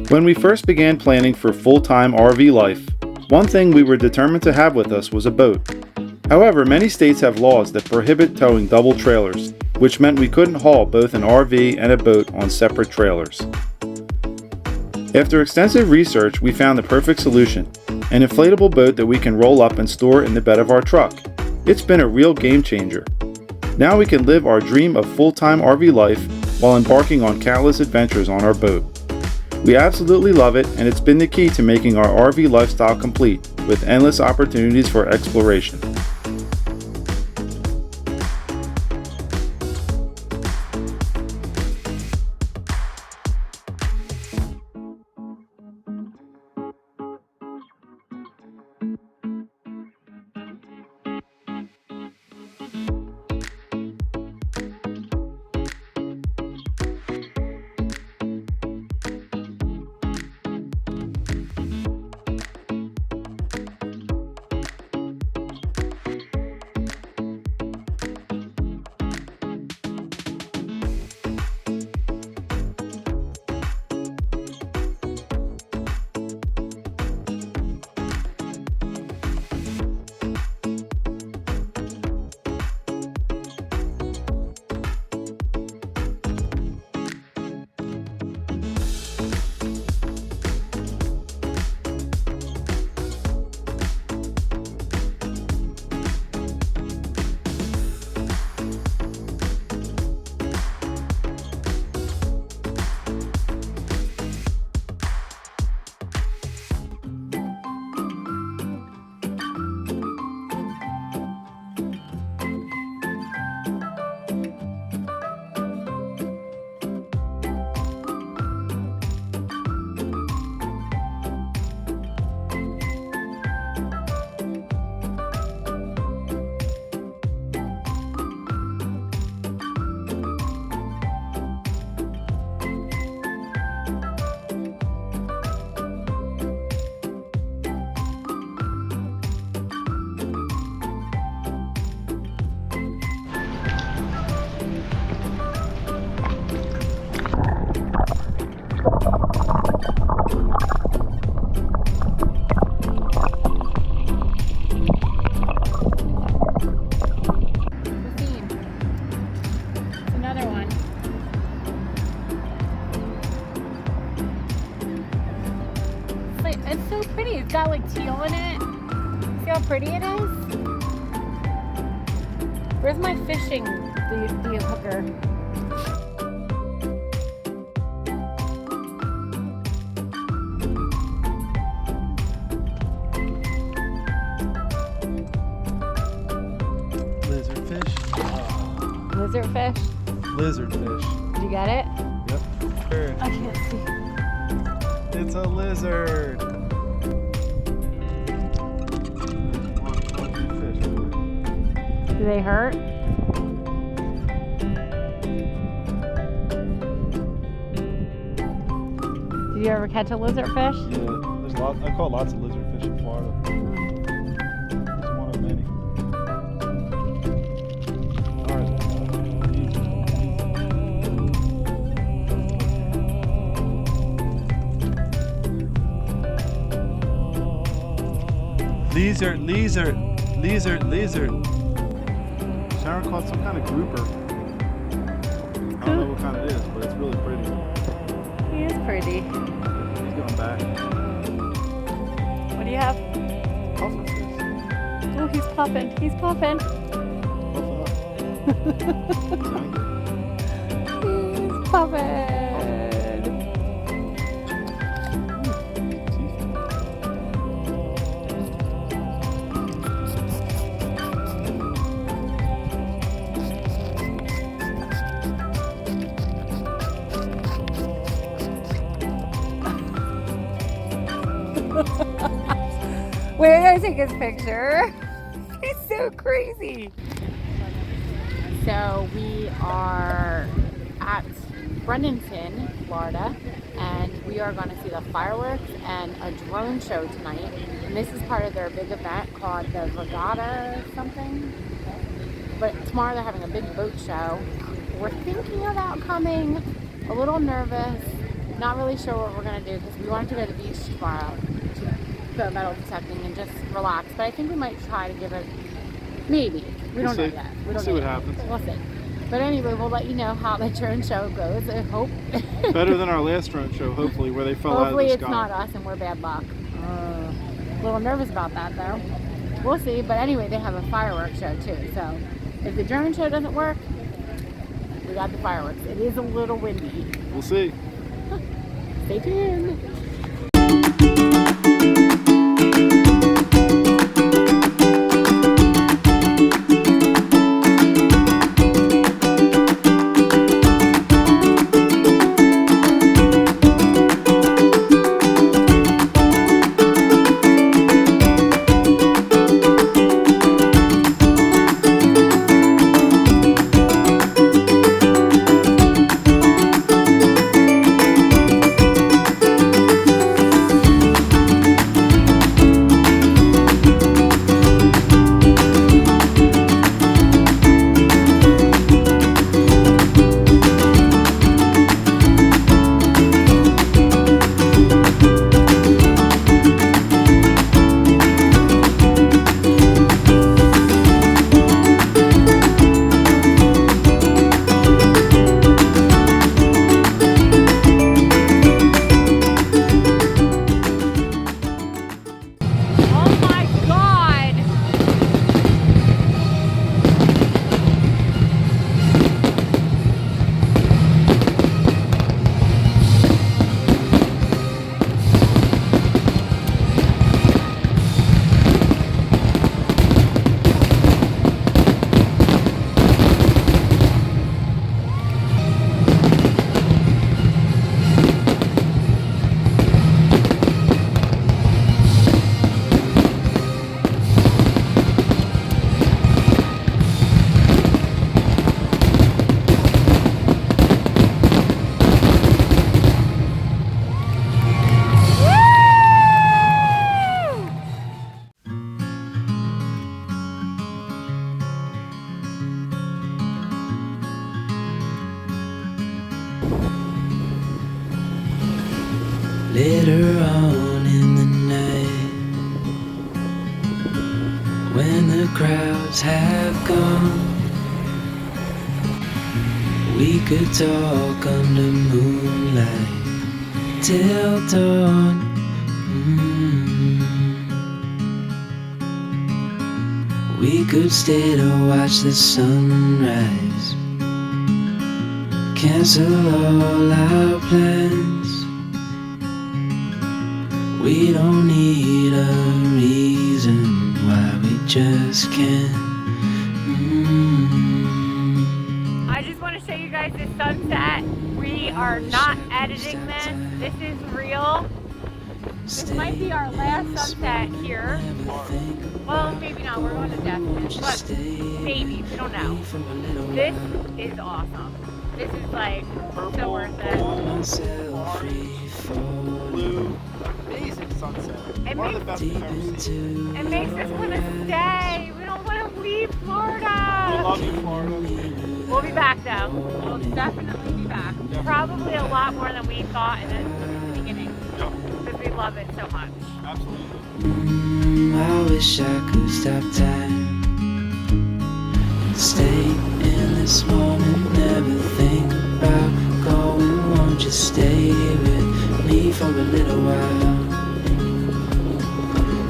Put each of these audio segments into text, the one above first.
When we first began planning for full-time RV life, one thing we were determined to have with us was a boat. However, many states have laws that prohibit towing double trailers, which meant we couldn't haul both an RV and a boat on separate trailers. After extensive research, we found the perfect solution, an inflatable boat that we can roll up and store in the bed of our truck. It's been a real game changer. Now we can live our dream of full-time RV life while embarking on countless adventures on our boat. We absolutely love it, and it's been the key to making our RV lifestyle complete, with endless opportunities for exploration. It's so pretty. It's got like teal in it. See how pretty it is? Where's my fishing the hooker? Lizard fish? Lizard fish. Did you get it? Yep. I can't see. It's a lizard. Do they hurt? Did you ever catch a lizard fish? Yeah, there's I caught lots of lizard fish in Florida. It's one of many. Lizard. Sharon caught some kind of grouper. I don't know what kind it is, but it's really pretty. He is pretty. He's going back. What do you have? Pufferfish. Oh, he's puffing. He's puffing. He's puffing. Wait, I gotta take his picture. He's so crazy. So we are at Bradenton, Florida, and we are going to see the fireworks and a drone show tonight. And this is part of their big event called the Regatta something. But tomorrow they're having a big boat show. We're thinking about coming, a little nervous, not really sure what we're going to do because we wanted to go to the beach tomorrow to go metal detecting and just relax. But I think we might try to give it, maybe. We don't know yet. We'll see what happens. We'll see. But anyway, we'll let you know how the drone show goes. I hope. Better than our last drone show, hopefully, where they fell out of the sky. Hopefully it's not us and we're bad luck. A little nervous about that though. We'll see. But anyway, they have a fireworks show too. So if the drone show doesn't work, we got the fireworks. It is a little windy. We'll see. Stay tuned. Later on in the night, when the crowds have gone, we could talk under moonlight till dawn. We could stay to watch the sunrise, cancel all our plans. We don't need a reason why we just can't. I just want to show you guys this sunset. We are not editing this. This is real. This might be our last sunset here. Well, maybe not. We're going to Destin, but maybe. We don't know. This is awesome. This is like so worth it. Blue, amazing sunset. One of the best we've ever seen. It makes us want to stay. We don't want to leave Florida. We love you, Florida. We'll be back though. We'll definitely be back. Probably a lot more than we thought in the beginning. Yeah. Because we love it so much. Absolutely. I wish I could stop time and stay in this moment, never think about going. Won't you stay with me for a little while?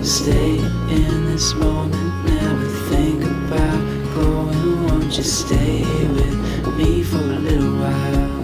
Stay in this moment, never think about going. Won't you stay with me for a little while?